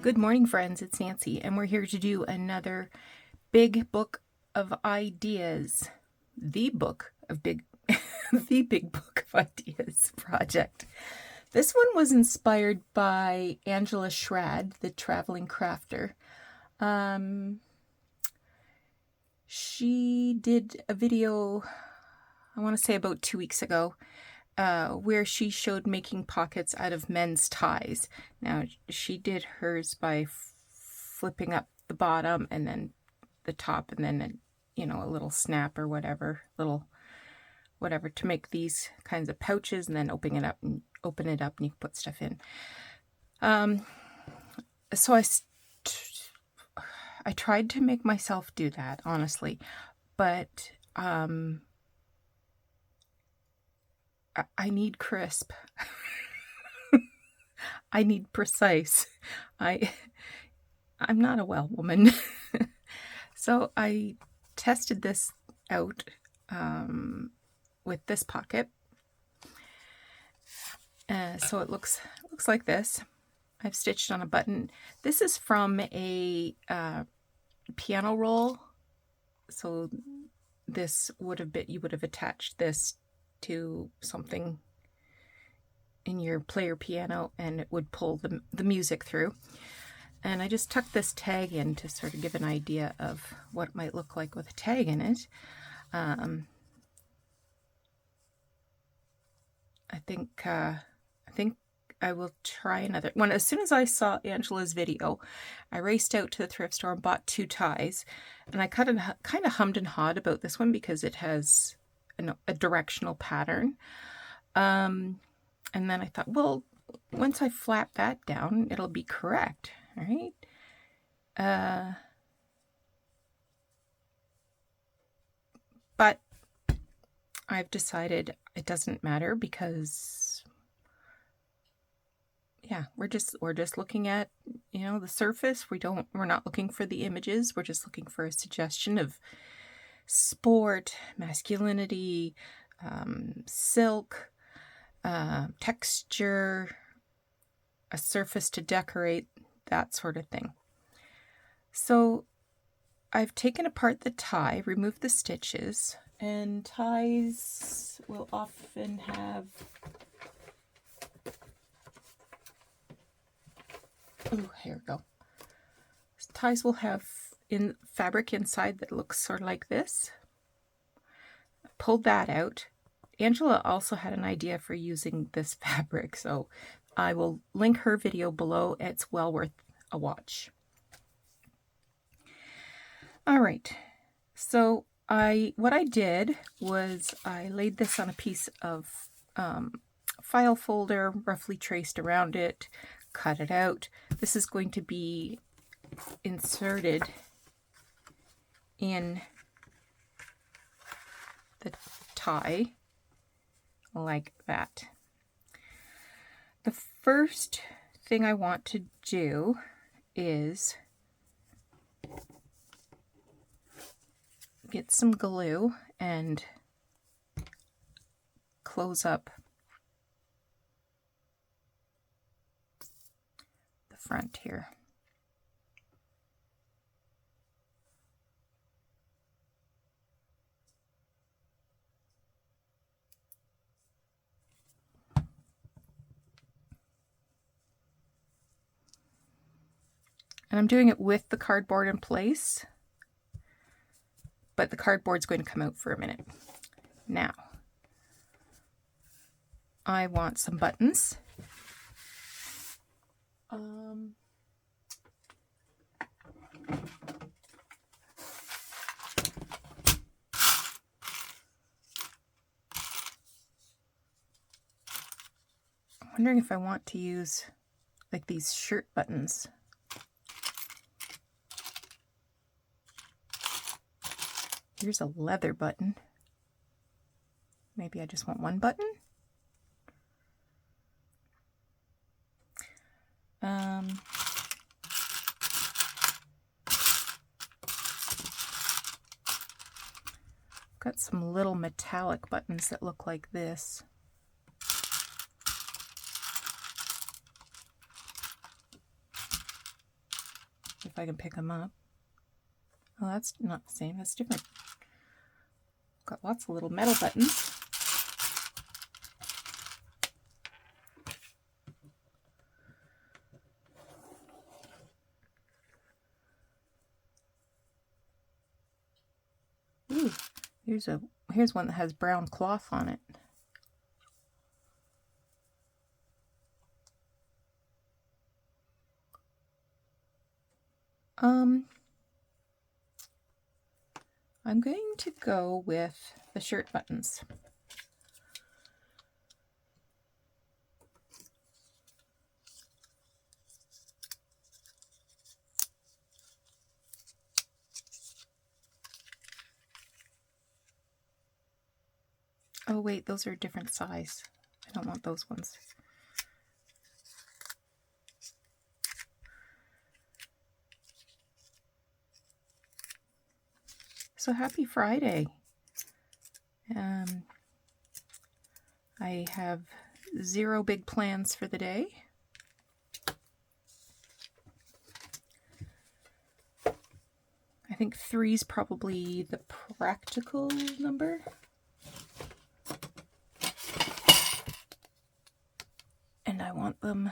Good morning, friends. It's Nancy, and we're here to do another big book of ideas. The book of big, the big book of ideas project. This one was inspired by Angela Schrad, the traveling crafter. She did a video, I want to say about 2 weeks ago, where she showed making pockets out of men's ties. Now, she did hers by flipping up the bottom and then the top and then, a little snap or whatever to make these kinds of pouches, and then open it up and you can put stuff in. So I tried to make myself do that, honestly, but I need crisp. I need precise. I'm not a well woman. So I tested this out with this pocket. So it looks like this. I've stitched on a button. This is from a piano roll. So this you would have attached this to something in your player piano and it would pull the music through. And I just tucked this tag in to sort of give an idea of what it might look like with a tag in it. I think I will try another one. As soon as I saw Angela's video, I raced out to the thrift store and bought 2 ties. And I kind of hummed and hawed about this one because it has a directional pattern. And then I thought, well, once I flap that down, it'll be correct, right? But I've decided it doesn't matter because, yeah, we're just looking at, the surface. We're not looking for the images. We're just looking for a suggestion of sport, masculinity, silk, texture, a surface to decorate, that sort of thing. So I've taken apart the tie, removed the stitches, and ties will often have, here we go. Ties will have fabric inside that looks sort of like this. I pulled that out. Angela also had an idea for using this fabric, so I will link her video below. It's well worth a watch. All right, so what I did was I laid this on a piece of file folder, roughly traced around it, cut it out. This is going to be inserted in the tie like that. The first thing I want to do is get some glue and close up the front here. And I'm doing it with the cardboard in place, but the cardboard's going to come out for a minute. Now, I want some buttons. I'm wondering if I want to use like these shirt buttons. Here's a leather button. Maybe I just want one button. Got some little metallic buttons that look like this. if I can pick them up. Oh, that's not the same. That's different. Got lots of little metal buttons. Ooh, here's one that has brown cloth on it. I'm going to go with the shirt buttons. Oh wait, those are a different size. I don't want those ones. So happy Friday. I have 0 big plans for the day. I think 3 is probably the practical number. And I want them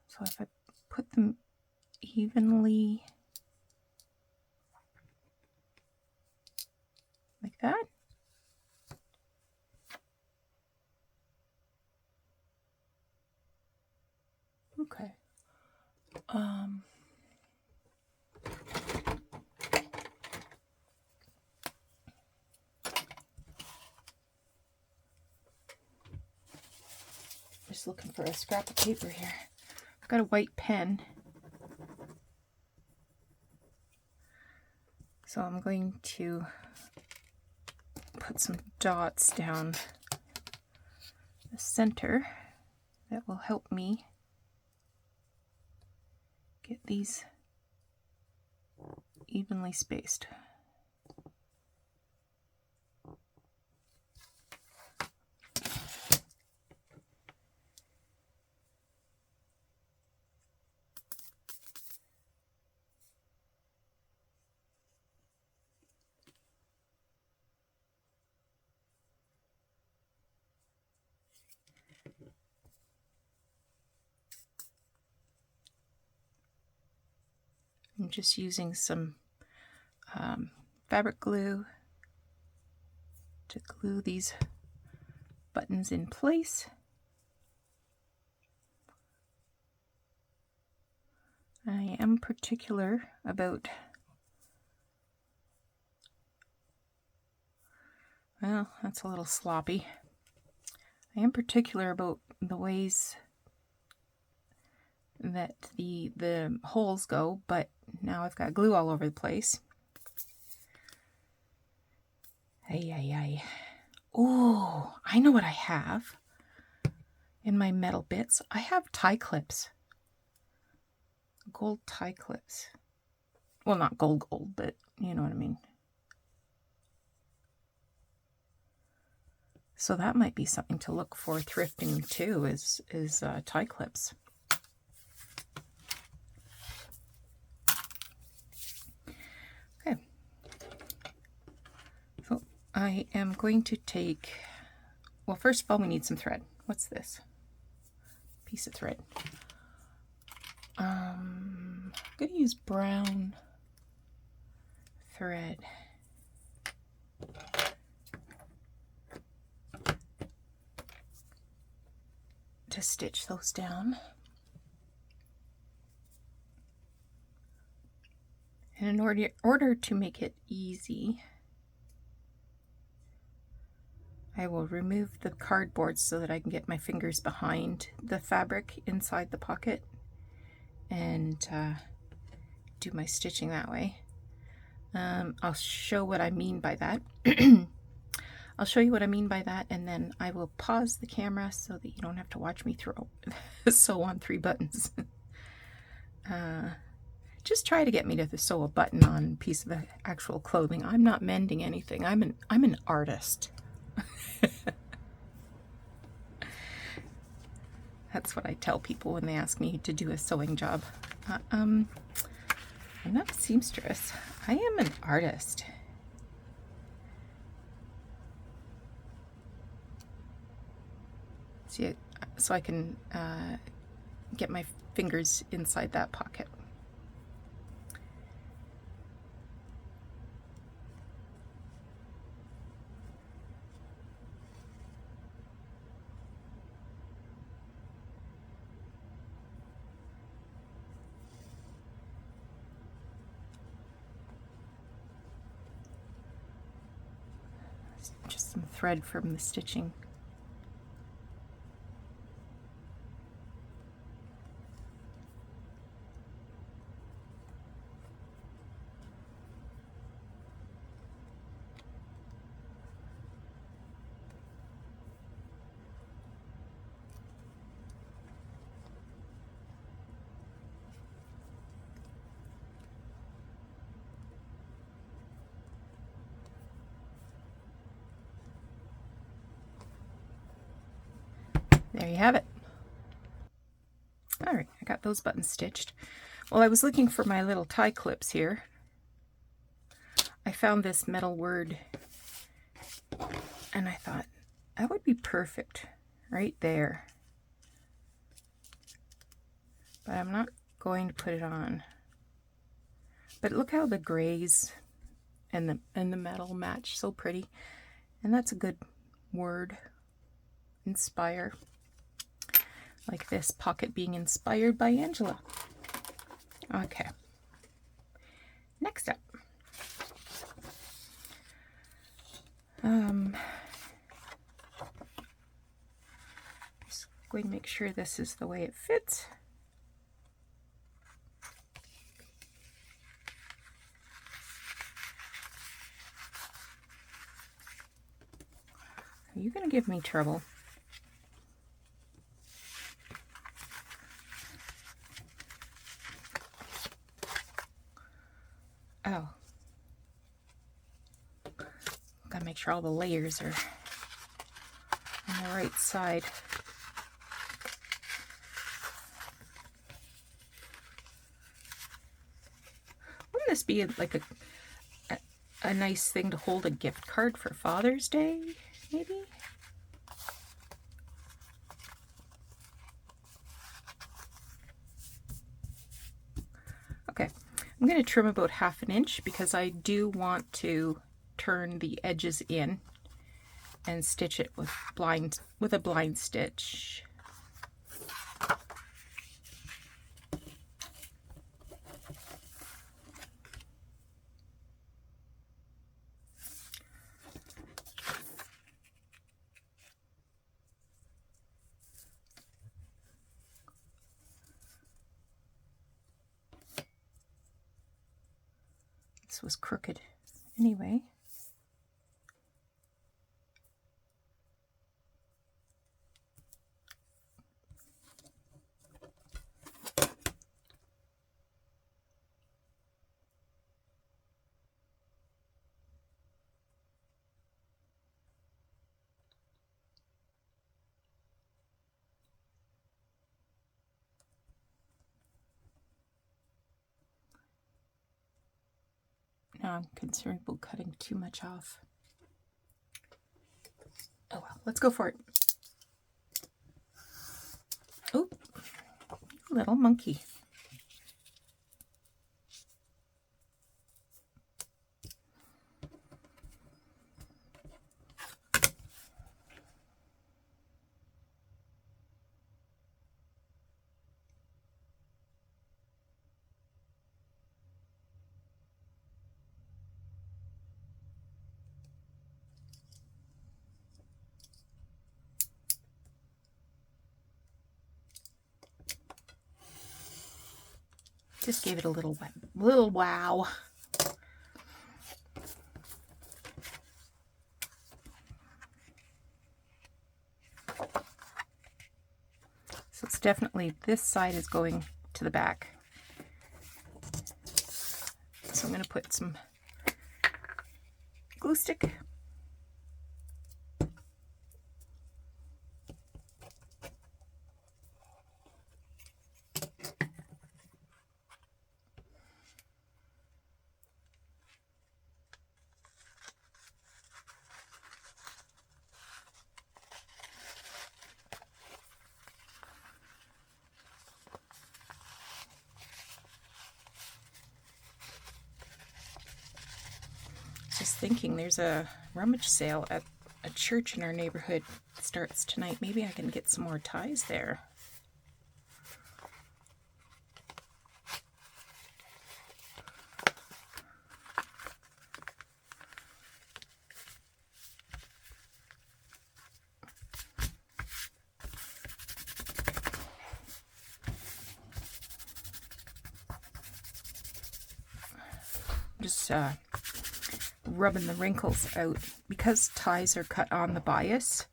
so if I put them evenly like that. Okay. Just looking for a scrap of paper here. I've got a white pen. So I'm going to put some dots down the center that will help me get these evenly spaced. I'm just using some fabric glue to glue these buttons in place. I am particular about, well, that's a little sloppy. I am particular about the ways that the holes go, but now I've got glue all over the place. Ay, ay, ay. Oh, I know what I have in my metal bits. I have tie clips. Gold tie clips. Well, not gold, but you know what I mean. So that might be something to look for thrifting too, is tie clips. Okay. So I am going to take, well, first of all, we need some thread. What's this? Piece of thread. I'm going to use brown thread. To stitch those down. And in order to make it easy, I will remove the cardboard so that I can get my fingers behind the fabric inside the pocket and do my stitching that way. I'll show what I mean by that. I'll show you what I mean by that, and then I will pause the camera so that you don't have to watch me sew on 3 buttons. just try to get me to sew a button on a piece of actual clothing. I'm not mending anything. I'm an artist. That's what I tell people when they ask me to do a sewing job. I'm not a seamstress. I am an artist. See, so I can get my fingers inside that pocket. Just some thread from the stitching. There you have it. All right, I got those buttons stitched. Well, I was looking for my little tie clips here. I found this metal word and I thought that would be perfect right there. But I'm not going to put it on. But look how the grays and the metal match so pretty. And that's a good word. Inspire. Like this pocket being inspired by Angela. Okay. Next up. Just going to make sure this is the way it fits. Are you going to give me trouble? Oh. Gotta make sure all the layers are on the right side. Wouldn't this be like a nice thing to hold a gift card for Father's Day, maybe? Okay, I'm going to trim about 1/2 inch because I do want to turn the edges in and stitch it with a blind stitch. This was crooked anyway. Now I'm concerned about cutting too much off. Oh well, let's go for it. Oh, little monkey. Just gave it a little wow. So it's definitely, this side is going to the back. So I'm going to put some glue stick. Just thinking, there's a rummage sale at a church in our neighborhood. It starts tonight. Maybe I can get some more ties there. Just rubbing the wrinkles out because ties are cut on the bias.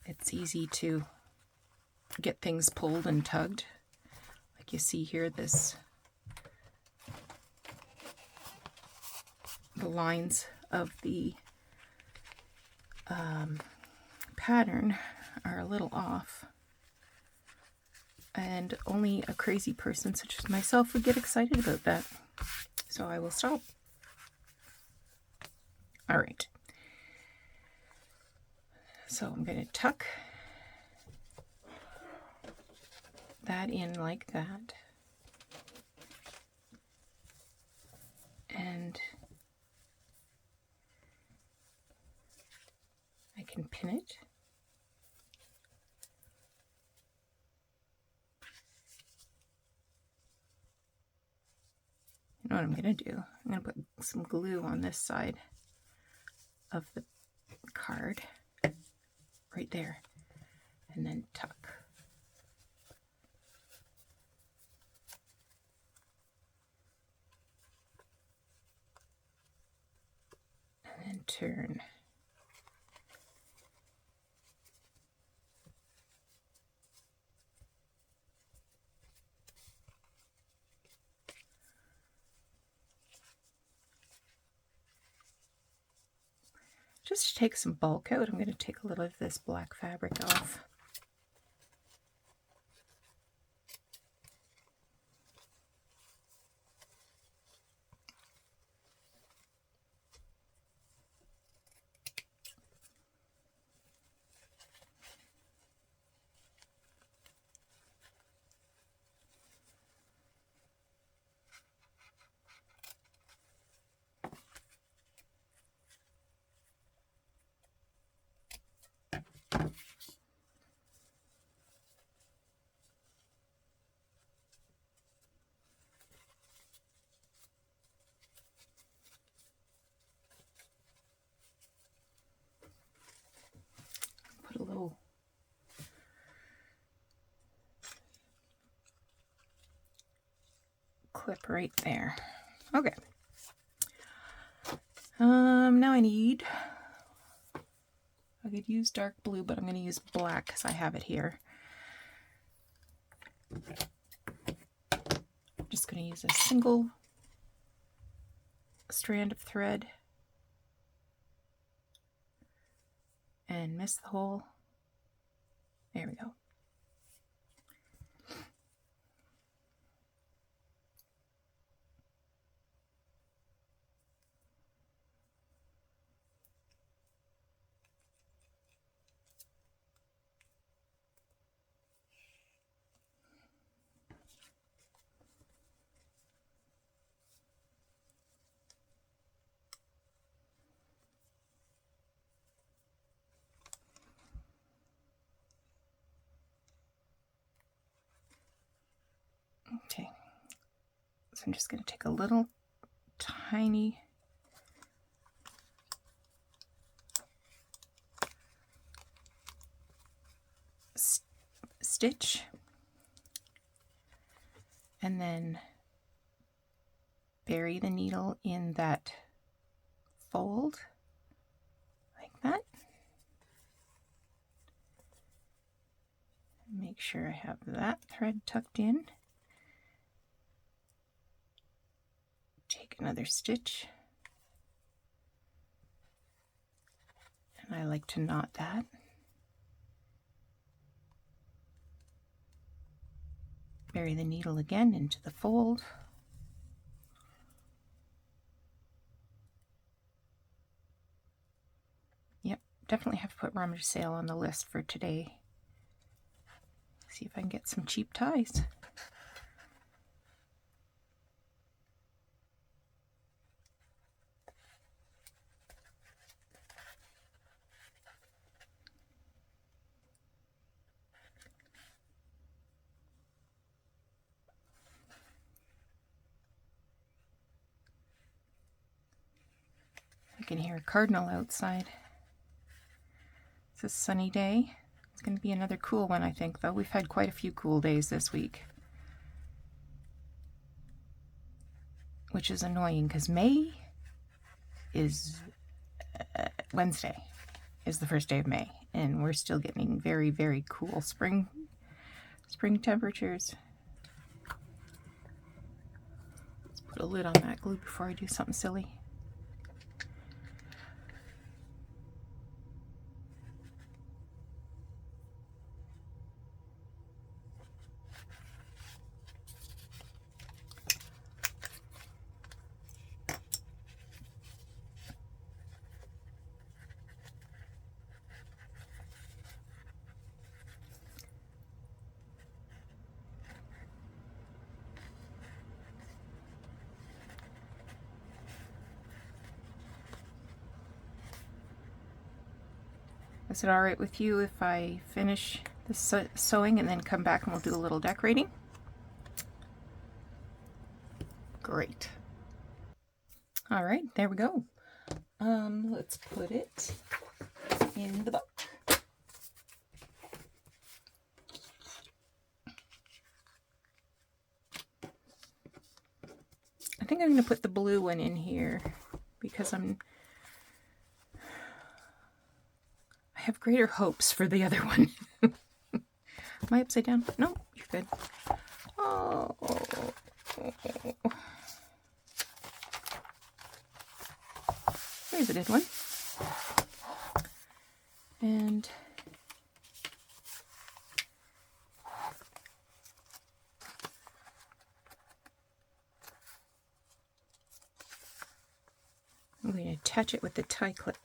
It's easy to get things pulled and tugged, like you see here. The lines of the pattern are a little off, and only a crazy person such as myself would get excited about that. So I will stop. All right. So I'm going to tuck that in like that. And I can pin it. You know what I'm going to do? I'm going to put some glue on this side of the card, right there, and then tuck. And then turn. Just to take some bulk out, I'm going to take a little of this black fabric off. Put a little clip right there. Okay. Now I could use dark blue, but I'm going to use black because I have it here. I'm just going to use a single strand of thread and miss the hole. There we go. Okay, so I'm just going to take a little tiny stitch and then bury the needle in that fold like that. Make sure I have that thread tucked in. take another stitch. And I like to knot that. Bury the needle again into the fold. Yep, definitely have to put rummage sale on the list for today. See if I can get some cheap ties. I can hear a cardinal outside. It's a sunny day. It's going to be another cool one, I think, though. We've had quite a few cool days this week. Which is annoying because May is Wednesday is the first day of May, and we're still getting very, very cool spring temperatures. Let's put a lid on that glue before I do something silly. Is it all right with you if I finish the sewing and then come back and we'll do a little decorating? Great. All right, there we go. Let's put it in the book. I think I'm going to put the blue one in here because I have greater hopes for the other one. Am I upside down? No, you're good. Oh. There's a good one. And I'm going to attach it with the tie clip.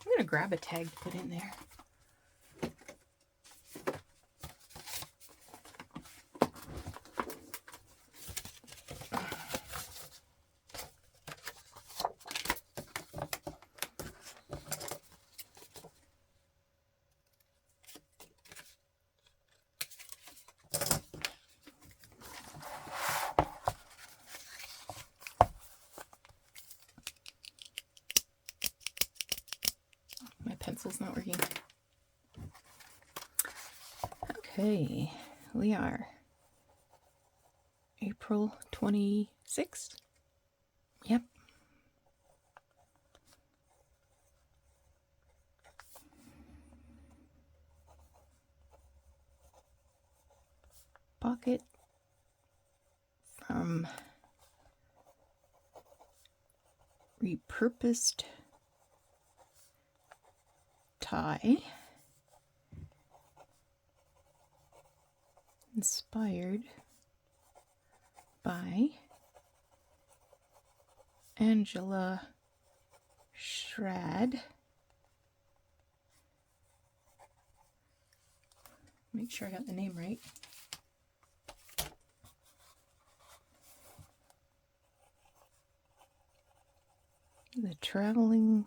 I'm going to grab a tag to put in there. Pencil's not working. Okay, we are April 26th. Yep. Pocket from Repurposed tie, inspired by Angela Schrad. Make sure I got the name right. The Traveling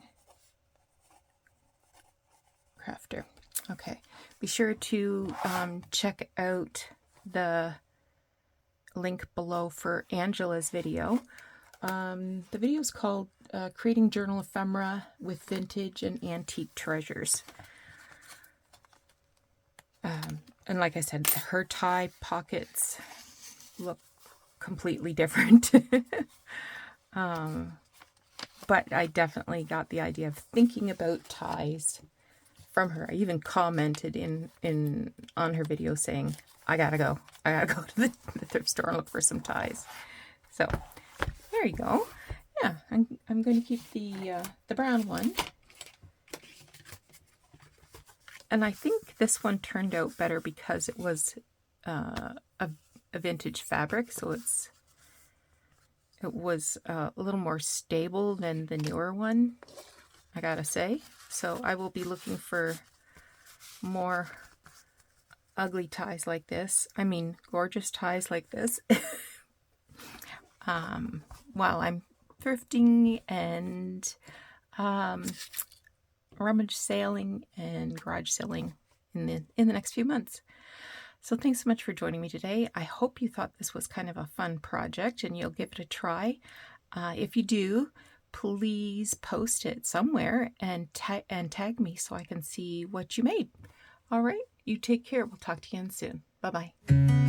Crafter. Okay, be sure to check out the link below for Angela's video. The video is called Creating Journal Ephemera with Vintage and Antique Treasures. And like I said, her tie pockets look completely different. But I definitely got the idea of thinking about ties from her. I even commented on her video saying, I gotta go to the thrift store and look for some ties. So there you go. Yeah, I'm going to keep the brown one. And I think this one turned out better because it was a vintage fabric, so it was a little more stable than the newer one, I gotta say. So I will be looking for more ugly ties like this. I mean, gorgeous ties like this. While I'm thrifting and rummage sailing and garage selling in the next few months. So thanks so much for joining me today. I hope you thought this was kind of a fun project and you'll give it a try. If you do, please post it somewhere and tag me so I can see what you made. All right, you take care. We'll talk to you again soon. Bye-bye.